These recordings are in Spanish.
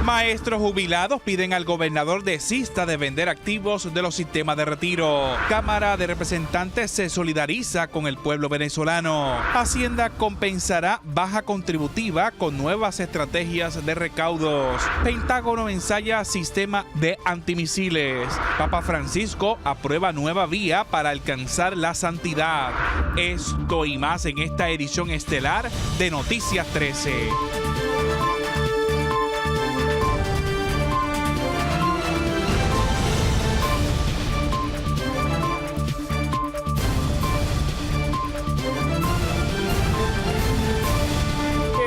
Maestros jubilados piden al gobernador desista de vender activos de los sistemas de retiro. Cámara de Representantes se solidariza con el pueblo venezolano. Hacienda compensará baja contributiva con nuevas estrategias de recaudos. Pentágono ensaya sistema de antimisiles. Papa Francisco aprueba nueva vía para alcanzar la santidad. Esto y más en esta edición estelar de Noticias 13.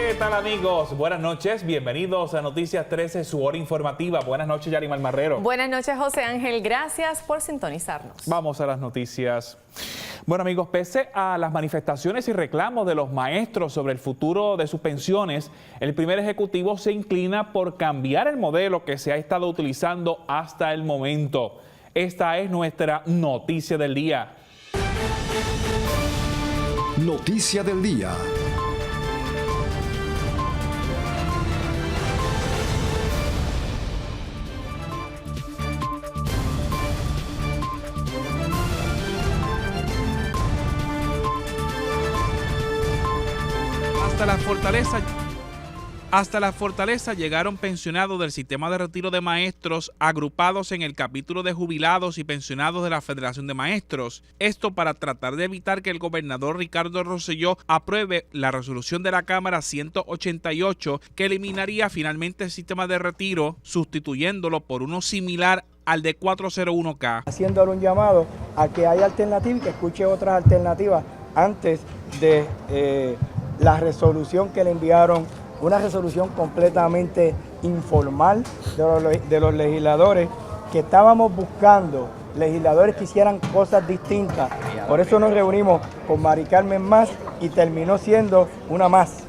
¿Qué tal, amigos? Buenas noches, bienvenidos a Noticias 13, su hora informativa. Buenas noches, Yarimar Marrero. Buenas noches, José Ángel, gracias por sintonizarnos. Vamos a las noticias. Bueno, amigos, pese a las manifestaciones y reclamos de los maestros sobre el futuro de sus pensiones, el primer ejecutivo se inclina por cambiar el modelo que se ha estado utilizando hasta el momento. Esta es nuestra noticia del día. Noticia del día. Hasta la fortaleza llegaron pensionados del sistema de retiro de maestros agrupados en el capítulo de jubilados y pensionados de la Federación de Maestros. Esto para tratar de evitar que el gobernador Ricardo Rosselló apruebe la resolución de la Cámara 188 que eliminaría finalmente el sistema de retiro, sustituyéndolo por uno similar al de 401K. Haciéndole un llamado a que haya alternativas y que escuche otras alternativas antes de la resolución que le enviaron, una resolución completamente informal de los legisladores, que estábamos buscando legisladores que hicieran cosas distintas. Por eso nos reunimos con Mari Carmen Más y terminó siendo una más.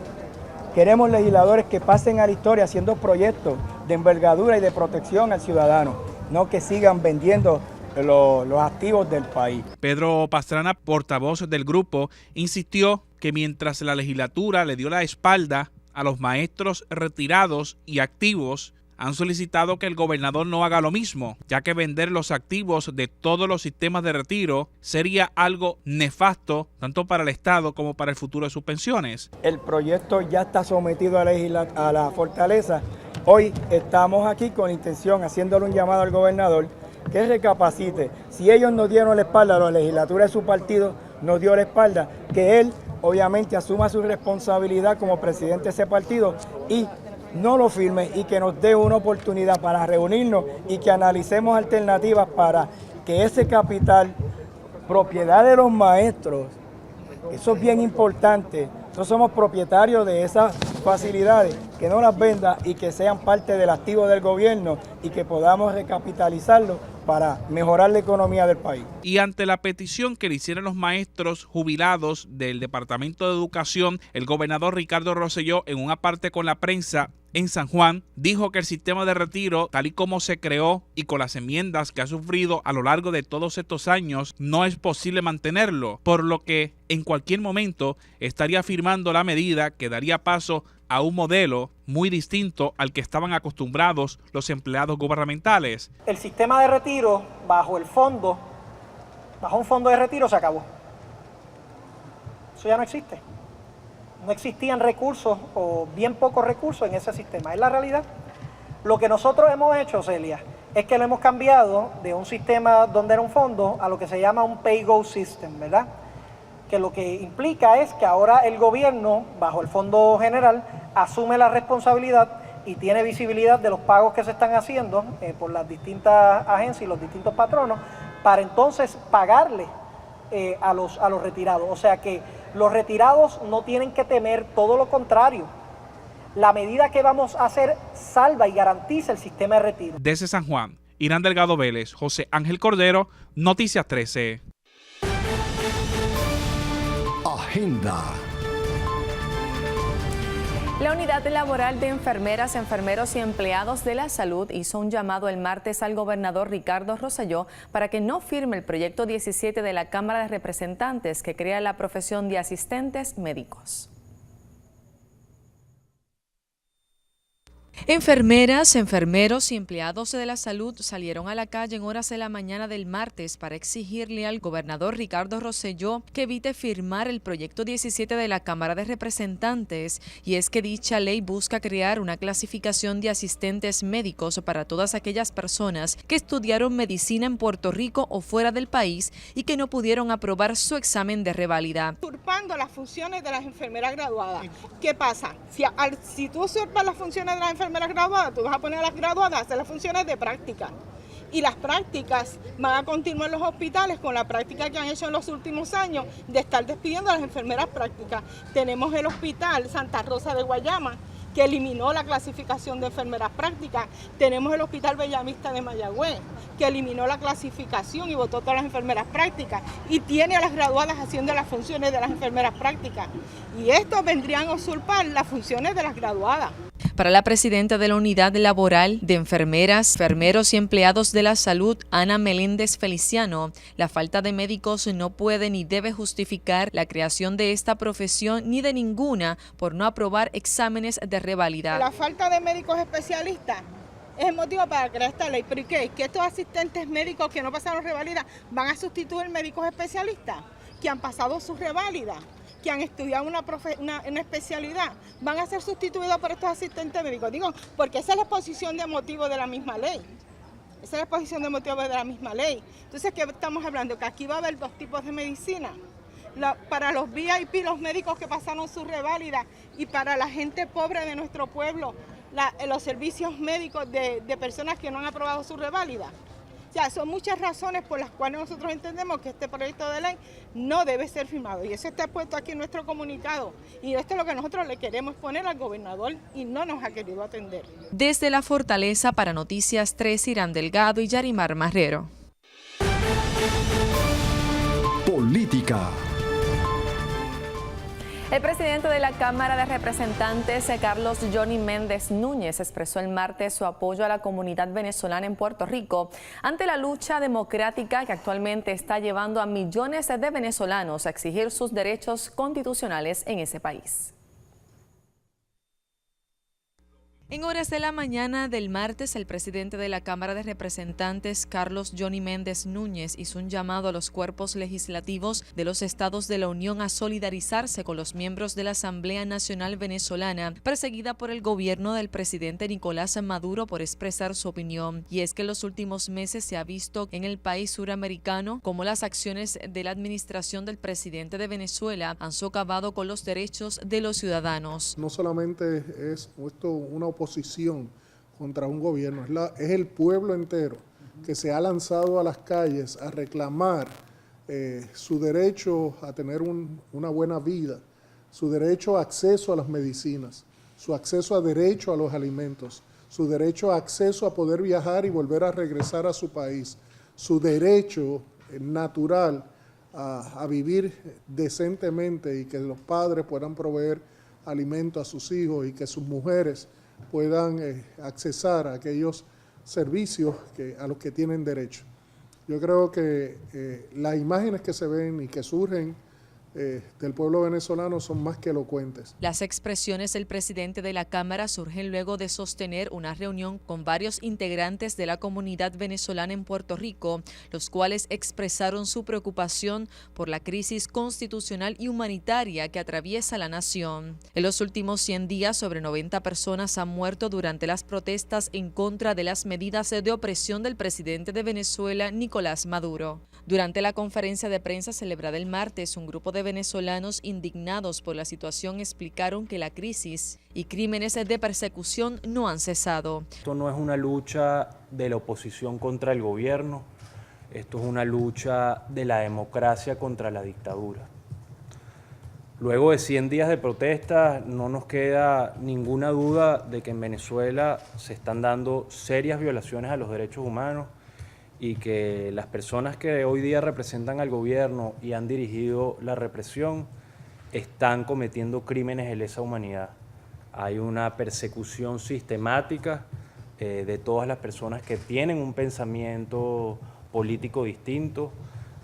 Queremos legisladores que pasen a la historia haciendo proyectos de envergadura y de protección al ciudadano, no que sigan vendiendo los activos del país. Pedro Pastrana, portavoz del grupo, insistió que mientras la legislatura le dio la espalda a los maestros retirados y activos, han solicitado que el gobernador no haga lo mismo, ya que vender los activos de todos los sistemas de retiro sería algo nefasto tanto para el Estado como para el futuro de sus pensiones. El proyecto ya está sometido a la fortaleza. Hoy estamos aquí con intención, haciéndole un llamado al gobernador que recapacite. Si ellos nos dieron la espalda, la legislatura de su partido nos dio la espalda, que él obviamente asuma su responsabilidad como presidente de ese partido y no lo firme, y que nos dé una oportunidad para reunirnos y que analicemos alternativas para que ese capital, propiedad de los maestros, eso es bien importante, nosotros somos propietarios de esas facilidades, que no las venda y que sean parte del activo del gobierno y que podamos recapitalizarlo para mejorar la economía del país. Y ante la petición que le hicieron los maestros jubilados del Departamento de Educación, el gobernador Ricardo Rosselló, en una parte con la prensa en San Juan, dijo que el sistema de retiro, tal y como se creó y con las enmiendas que ha sufrido a lo largo de todos estos años, no es posible mantenerlo, por lo que en cualquier momento estaría firmando la medida que daría paso a un modelo muy distinto al que estaban acostumbrados los empleados gubernamentales. El sistema de retiro bajo un fondo de retiro se acabó. Eso ya no existe. No existían recursos o bien pocos recursos en ese sistema. Es la realidad. Lo que nosotros hemos hecho, Celia, es que lo hemos cambiado de un sistema donde era un fondo a lo que se llama un pay-go system, ¿verdad? Que lo que implica es que ahora el gobierno, bajo el Fondo General, asume la responsabilidad y tiene visibilidad de los pagos que se están haciendo por las distintas agencias y los distintos patronos, para entonces pagarle a los retirados. O sea que los retirados no tienen que temer, todo lo contrario. La medida que vamos a hacer salva y garantiza el sistema de retiro. Desde San Juan, Irán Delgado Vélez, José Ángel Cordero, Noticias 13. Agenda. La Unidad Laboral de Enfermeras, Enfermeros y Empleados de la Salud hizo un llamado el martes al gobernador Ricardo Rosselló para que no firme el proyecto 17 de la Cámara de Representantes que crea la profesión de asistentes médicos. Enfermeras, enfermeros y empleados de la salud salieron a la calle en horas de la mañana del martes para exigirle al gobernador Ricardo Rosselló que evite firmar el proyecto 17 de la Cámara de Representantes, y es que dicha ley busca crear una clasificación de asistentes médicos para todas aquellas personas que estudiaron medicina en Puerto Rico o fuera del país y que no pudieron aprobar su examen de reválida. Usurpando las funciones de las enfermeras graduadas. ¿Qué pasa? Si tú usurpas las funciones de las enfermeras graduadas, tú vas a poner a las graduadas a hacer las funciones de práctica. Y las prácticas van a continuar en los hospitales con la práctica que han hecho en los últimos años de estar despidiendo a las enfermeras prácticas. Tenemos el hospital Santa Rosa de Guayama, que eliminó la clasificación de enfermeras prácticas. Tenemos el Hospital Bellavista de Mayagüez, que eliminó la clasificación y votó todas las enfermeras prácticas, y tiene a las graduadas haciendo las funciones de las enfermeras prácticas. Y estos vendrían a usurpar las funciones de las graduadas. Para la presidenta de la Unidad Laboral de Enfermeras, Enfermeros y Empleados de la Salud, Ana Meléndez Feliciano, la falta de médicos no puede ni debe justificar la creación de esta profesión ni de ninguna por no aprobar exámenes de reválida. La falta de médicos especialistas es el motivo para crear esta ley. ¿Pero qué? ¿Que estos asistentes médicos que no pasaron reválida van a sustituir médicos especialistas que han pasado sus reválidas, que han estudiado una especialidad, van a ser sustituidos por estos asistentes médicos? Digo, porque esa es la exposición de motivo de la misma ley. Esa es la exposición de motivo de la misma ley. Entonces, ¿qué estamos hablando? Que aquí va a haber dos tipos de medicina. Para los VIP, los médicos que pasaron su reválida, y para la gente pobre de nuestro pueblo, los servicios médicos de personas que no han aprobado su reválida. O sea, son muchas razones por las cuales nosotros entendemos que este proyecto de ley no debe ser firmado. Y eso está puesto aquí en nuestro comunicado. Y esto es lo que nosotros le queremos poner al gobernador, y no nos ha querido atender. Desde la Fortaleza, para Noticias 3, Irán Delgado y Yarimar Marrero. Política. El presidente de la Cámara de Representantes, Carlos Johnny Méndez Núñez, expresó el martes su apoyo a la comunidad venezolana en Puerto Rico ante la lucha democrática que actualmente está llevando a millones de venezolanos a exigir sus derechos constitucionales en ese país. En horas de la mañana del martes, el presidente de la Cámara de Representantes, Carlos Johnny Méndez Núñez, hizo un llamado a los cuerpos legislativos de los estados de la Unión a solidarizarse con los miembros de la Asamblea Nacional Venezolana, perseguida por el gobierno del presidente Nicolás Maduro por expresar su opinión. Y es que en los últimos meses se ha visto en el país suramericano cómo las acciones de la administración del presidente de Venezuela han socavado con los derechos de los ciudadanos. No solamente es esto una oposición contra un gobierno, es el pueblo entero que se ha lanzado a las calles a reclamar su derecho a tener una buena vida, su derecho a acceso a las medicinas, su acceso a derecho a los alimentos, su derecho a acceso a poder viajar y volver a regresar a su país, su derecho natural a vivir decentemente y que los padres puedan proveer alimento a sus hijos y que sus mujeres puedan accesar a aquellos servicios a los que tienen derecho. Yo creo que las imágenes que se ven y que surgen del pueblo venezolano son más que elocuentes. Las expresiones del presidente de la Cámara surgen luego de sostener una reunión con varios integrantes de la comunidad venezolana en Puerto Rico, los cuales expresaron su preocupación por la crisis constitucional y humanitaria que atraviesa la nación. En los últimos 100 días, sobre 90 personas han muerto durante las protestas en contra de las medidas de opresión del presidente de Venezuela, Nicolás Maduro. Durante la conferencia de prensa celebrada el martes, un grupo de venezolanos indignados por la situación explicaron que la crisis y crímenes de persecución no han cesado. Esto no es una lucha de la oposición contra el gobierno, esto es una lucha de la democracia contra la dictadura. Luego de 100 días de protesta, no nos queda ninguna duda de que en Venezuela se están dando serias violaciones a los derechos humanos y que las personas que hoy día representan al gobierno y han dirigido la represión están cometiendo crímenes de lesa humanidad. Hay una persecución sistemática de todas las personas que tienen un pensamiento político distinto.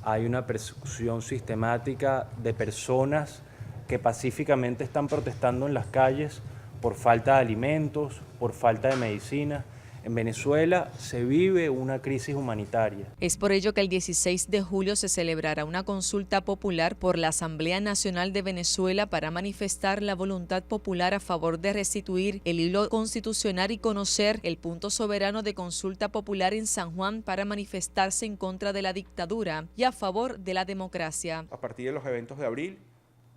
Hay una persecución sistemática de personas que pacíficamente están protestando en las calles por falta de alimentos, por falta de medicina. En Venezuela se vive una crisis humanitaria. Es por ello que el 16 de julio se celebrará una consulta popular por la Asamblea Nacional de Venezuela para manifestar la voluntad popular a favor de restituir el hilo constitucional y conocer el punto soberano de consulta popular en San Juan para manifestarse en contra de la dictadura y a favor de la democracia. A partir de los eventos de abril,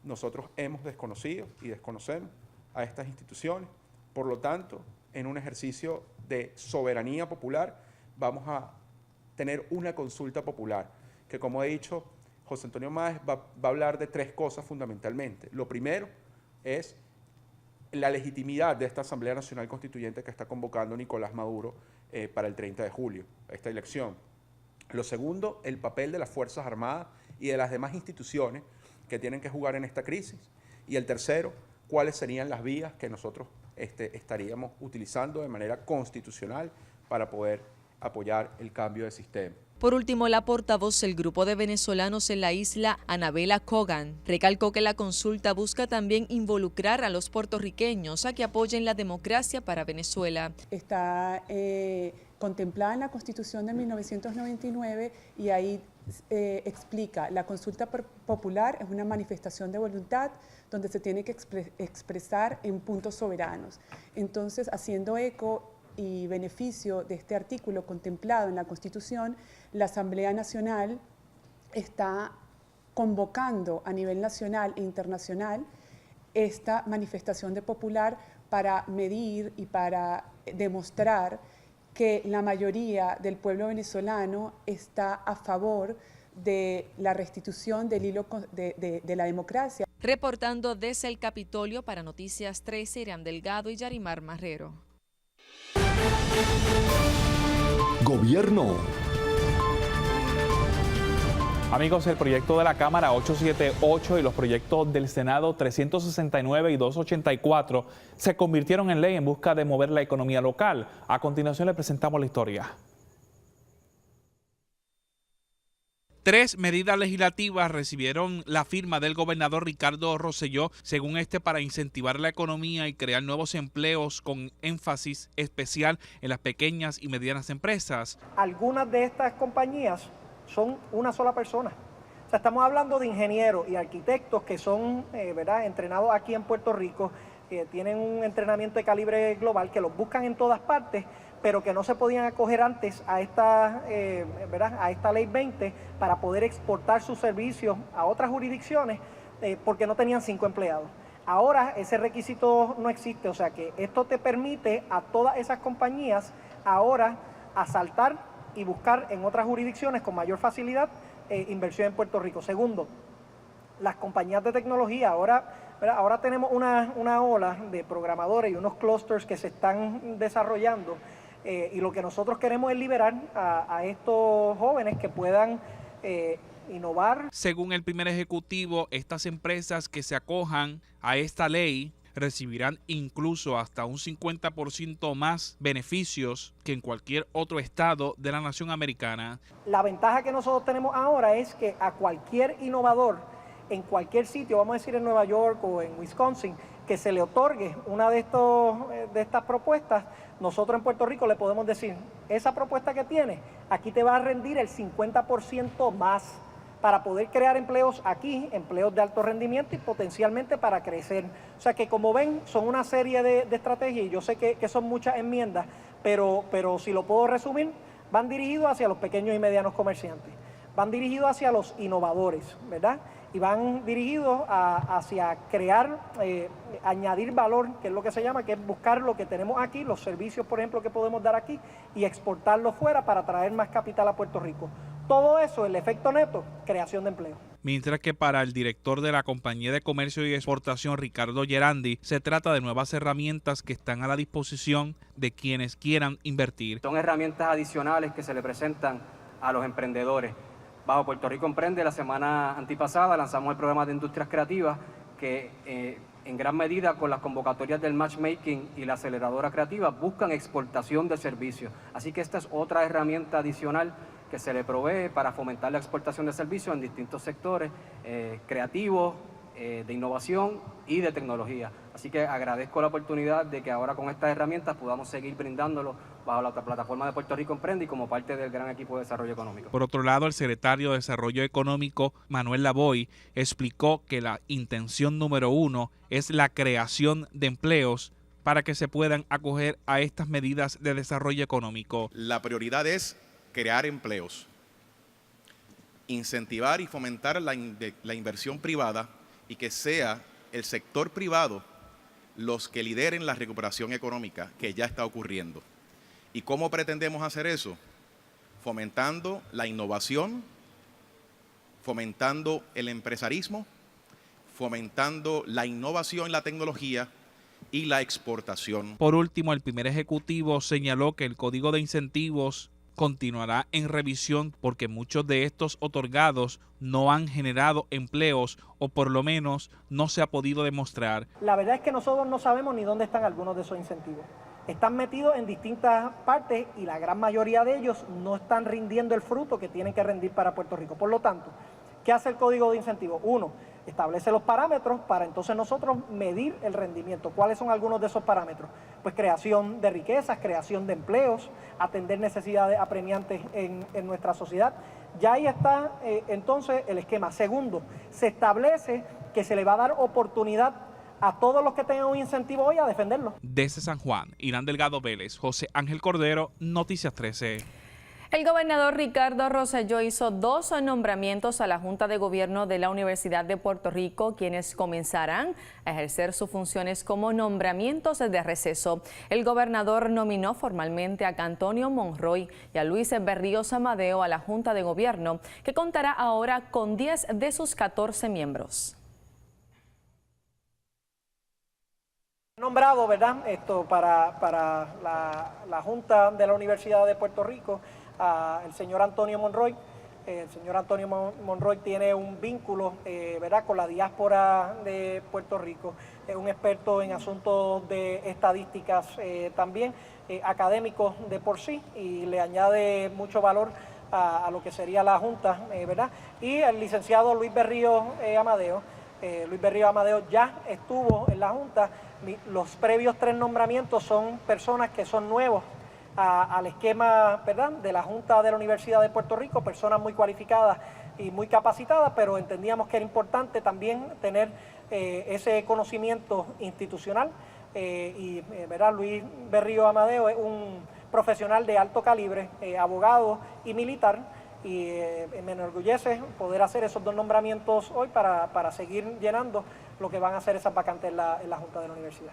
nosotros hemos desconocido y desconocemos a estas instituciones. Por lo tanto, en un ejercicio de soberanía popular, vamos a tener una consulta popular, que como he dicho, José Antonio Máez va a hablar de tres cosas fundamentalmente. Lo primero es la legitimidad de esta Asamblea Nacional Constituyente que está convocando Nicolás Maduro para el 30 de julio, esta elección. Lo segundo, el papel de las Fuerzas Armadas y de las demás instituciones que tienen que jugar en esta crisis. Y el tercero, cuáles serían las vías que nosotros estaríamos utilizando de manera constitucional para poder apoyar el cambio de sistema. Por último, la portavoz del grupo de venezolanos en la isla, Anabela Kogan, recalcó que la consulta busca también involucrar a los puertorriqueños a que apoyen la democracia para Venezuela. Está contemplada en la Constitución de 1999 y ahí explica, la consulta popular es una manifestación de voluntad donde se tiene que expresar en puntos soberanos. Entonces, haciendo eco y beneficio de este artículo contemplado en la Constitución, la Asamblea Nacional está convocando a nivel nacional e internacional esta manifestación de popular para medir y para demostrar que la mayoría del pueblo venezolano está a favor de la restitución del hilo de la democracia. Reportando desde el Capitolio para Noticias 13, Irán Delgado y Yarimar Marrero. Gobierno. Amigos, el proyecto de la Cámara 878 y los proyectos del Senado 369 y 284 se convirtieron en ley en busca de mover la economía local. A continuación le presentamos la historia. 3 medidas legislativas recibieron la firma del gobernador Ricardo Rosselló, según para incentivar la economía y crear nuevos empleos con énfasis especial en las pequeñas y medianas empresas. Algunas de estas compañías son una sola persona. O sea, estamos hablando de ingenieros y arquitectos que son entrenados aquí en Puerto Rico, tienen un entrenamiento de calibre global, que los buscan en todas partes, pero que no se podían acoger antes a esta ley 20 para poder exportar sus servicios a otras jurisdicciones porque no tenían 5 empleados. Ahora ese requisito no existe, o sea que esto te permite a todas esas compañías ahora asaltar y buscar en otras jurisdicciones con mayor facilidad inversión en Puerto Rico. Segundo, las compañías de tecnología, ahora tenemos una ola de programadores y unos clusters que se están desarrollando y lo que nosotros queremos es liberar a estos jóvenes que puedan innovar. Según el primer ejecutivo, estas empresas que se acojan a esta ley recibirán incluso hasta un 50% más beneficios que en cualquier otro estado de la nación americana. La ventaja que nosotros tenemos ahora es que a cualquier innovador en cualquier sitio, vamos a decir en Nueva York o en Wisconsin, que se le otorgue una de estas propuestas, nosotros en Puerto Rico le podemos decir, esa propuesta que tienes, aquí te va a rendir el 50% más para poder crear empleos aquí, empleos de alto rendimiento y potencialmente para crecer. O sea que como ven, son una serie de estrategias y yo sé que son muchas enmiendas, pero si lo puedo resumir, van dirigidos hacia los pequeños y medianos comerciantes, van dirigidos hacia los innovadores, ¿verdad? Y van dirigidos hacia crear, añadir valor, que es lo que se llama, que es buscar lo que tenemos aquí, los servicios, por ejemplo, que podemos dar aquí y exportarlos fuera para traer más capital a Puerto Rico. Todo eso, el efecto neto, creación de empleo. Mientras que para el director de la Compañía de Comercio y Exportación, Ricardo Gerandi, se trata de nuevas herramientas que están a la disposición de quienes quieran invertir. Son herramientas adicionales que se le presentan a los emprendedores. Bajo Puerto Rico Emprende, la semana antipasada lanzamos el programa de Industrias Creativas que en gran medida con las convocatorias del matchmaking y la aceleradora creativa buscan exportación de servicios. Así que esta es otra herramienta adicional que se le provee para fomentar la exportación de servicios en distintos sectores creativos, de innovación y de tecnología. Así que agradezco la oportunidad de que ahora con estas herramientas podamos seguir brindándolo bajo la plataforma de Puerto Rico Emprende y como parte del gran equipo de desarrollo económico. Por otro lado, el secretario de Desarrollo Económico, Manuel Lavoy, explicó que la intención número 1 es la creación de empleos para que se puedan acoger a estas medidas de desarrollo económico. La prioridad es crear empleos, incentivar y fomentar la inversión privada y que sea el sector privado los que lideren la recuperación económica que ya está ocurriendo. ¿Y cómo pretendemos hacer eso? Fomentando la innovación, fomentando el empresarismo, fomentando la innovación en la tecnología y la exportación. Por último, el primer ejecutivo señaló que el Código de Incentivos continuará en revisión porque muchos de estos otorgados no han generado empleos o por lo menos no se ha podido demostrar. La verdad es que nosotros no sabemos ni dónde están algunos de esos incentivos. Están metidos en distintas partes y la gran mayoría de ellos no están rindiendo el fruto que tienen que rendir para Puerto Rico. Por lo tanto, ¿qué hace el Código de Incentivos? 1, establece los parámetros para entonces nosotros medir el rendimiento. ¿Cuáles son algunos de esos parámetros? Pues creación de riquezas, creación de empleos, atender necesidades apremiantes en nuestra sociedad. Ya ahí está entonces el esquema. Segundo, se establece que se le va a dar oportunidad a todos los que tengan un incentivo hoy a defenderlo. Desde San Juan, Irán Delgado Vélez, José Ángel Cordero, Noticias 13. El gobernador Ricardo Rosselló hizo 2 nombramientos a la Junta de Gobierno de la Universidad de Puerto Rico, quienes comenzarán a ejercer sus funciones como nombramientos de receso. El gobernador nominó formalmente a Antonio Monroy y a Luis Berríos Amadeo a la Junta de Gobierno, que contará ahora con 10 de sus 14 miembros. Nombrado, ¿verdad? Para la Junta de la Universidad de Puerto Rico, el señor Antonio Monroy. El señor Antonio Monroy tiene un vínculo, ¿verdad?, con la diáspora de Puerto Rico. Es un experto en asuntos de estadísticas también, académico de por sí, y le añade mucho valor a lo que sería la Junta, ¿verdad? Y el licenciado Luis Berríos Amadeo. Luis Berríos Amadeo ya estuvo en la Junta. Los previos 3 nombramientos son personas que son nuevos al esquema, ¿verdad?, de la Junta de la Universidad de Puerto Rico, personas muy cualificadas y muy capacitadas, pero entendíamos que era importante también tener ese conocimiento institucional ¿verdad? Luis Berríos Amadeo es un profesional de alto calibre, abogado y militar, y me enorgullece poder hacer esos 2 nombramientos hoy para seguir llenando lo que van a ser esas vacantes en la Junta de la Universidad.